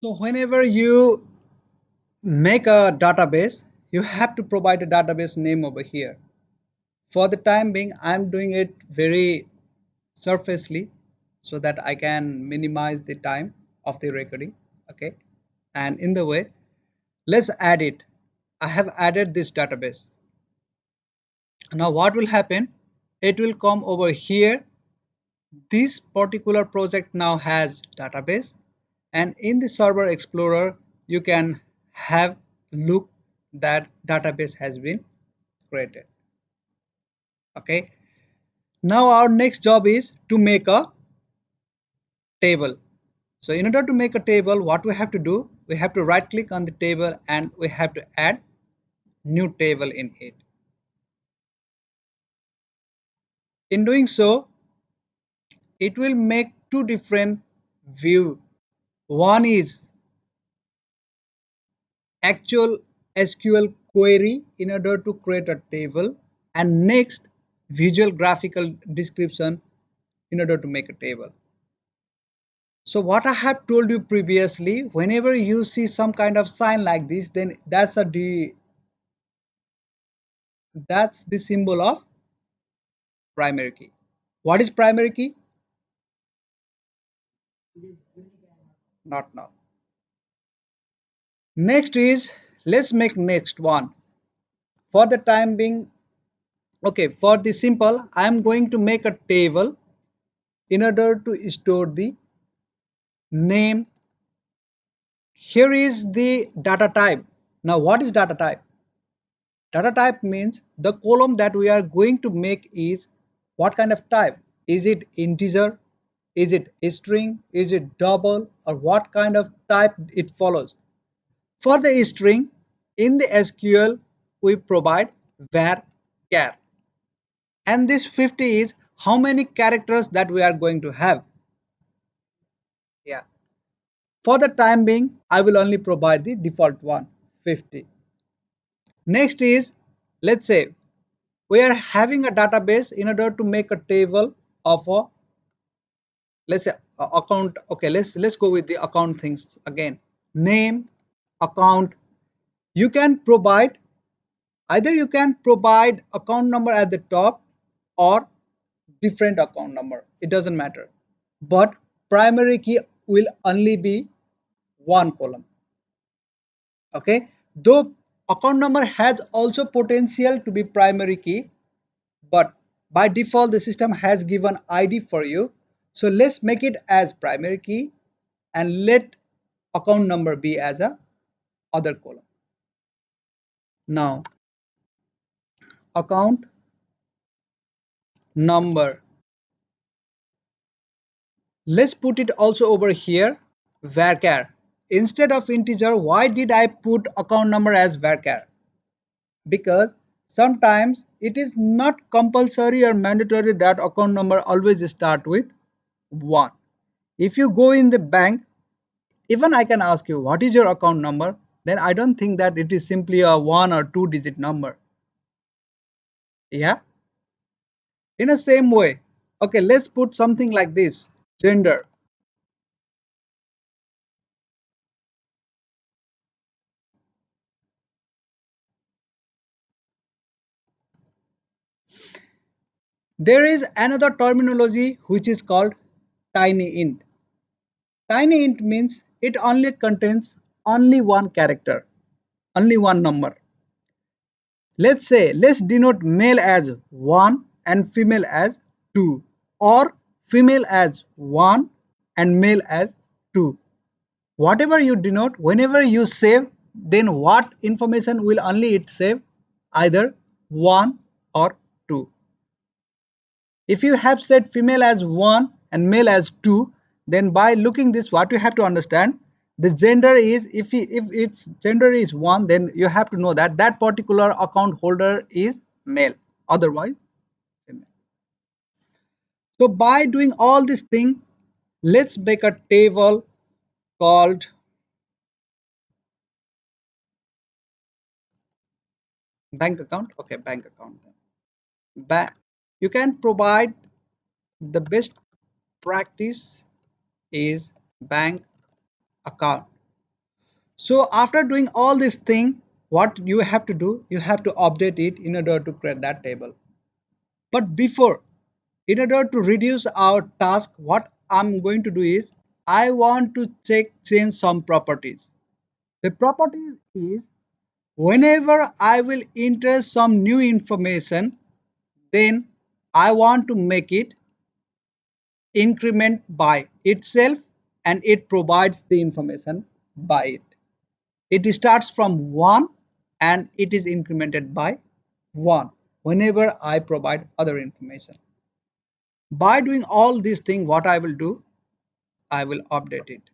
So whenever you make a database, you have to provide a database name over here. For the time being, I'm doing it very surfacely so that I can minimize the time of the recording. Okay. And in the way, let's add it. I have added this database. Now what will happen? It will come over here. This particular project now has database, and in the server explorer you can have look that database has been created. Okay, now our next job is to make a table. So in order to make a table, what we have to do, we have to right click on the table and we have to add new table in it. In doing so, it will make two different view. One is actual SQL query in order to create a table, and next visual graphical description in order to make a table. So what I have told you previously, whenever you see some kind of sign like this, then that's the symbol of primary key. What is primary key? Not now. Next is, let's make next one. For the time being, okay, for the simple, I am going to make a table in order to store the name. Here is the data type. Now what is data type? Data type means the column that we are going to make is what kind of type? Is it integer? Is it a string? Is it double? Or what kind of type it follows? For the string, in the SQL, we provide var char. And this 50 is how many characters that we are going to have. Yeah. For the time being, I will only provide the default one, 50. Next is, let's say we are having a database. In order to make a table of a, let's say, account. Okay, let's go with the account things again. Name, account. You can provide, either you can provide account number at the top or different account number, it doesn't matter, but primary key will only be one column. Okay, though account number has also potential to be primary key, but by default the system has given ID for you. So let's make it as primary key and let account number be as a other column. Now account number, let's put it also over here, varchar. Instead of integer, why did I put account number as varchar? Because sometimes it is not compulsory or mandatory that account number always start with 1. If you go in the bank, even I can ask you what is your account number, then I don't think that it is simply a 1 or 2 digit number. Yeah, in the same way. Okay, let's put something like this, gender. There is another terminology which is called tiny int. Tiny int means it only contains only one character, only one number. Let's say, let's denote male as 1 and female as 2, or female as 1 and male as 2. Whatever you denote, whenever you save, then what information will only it save? Either 1 or 2. If you have said female as 1 and male as 2, then by looking this, what you have to understand, the gender is, if its gender is 1, then you have to know that that particular account holder is male, otherwise female. So by doing all this thing, let's make a table called bank account. Okay, bank account. You can provide, the best practice is bank account. So after doing all this thing, what you have to do, you have to update it in order to create that table. But before, in order to reduce our task, what I'm going to do is I want to change some properties. The property is whenever I will enter some new information, then I want to make it increment by itself and it provides the information by it. It starts from 1 and it is incremented by 1 whenever I provide other information. By doing all these things, what I will do, I will update it.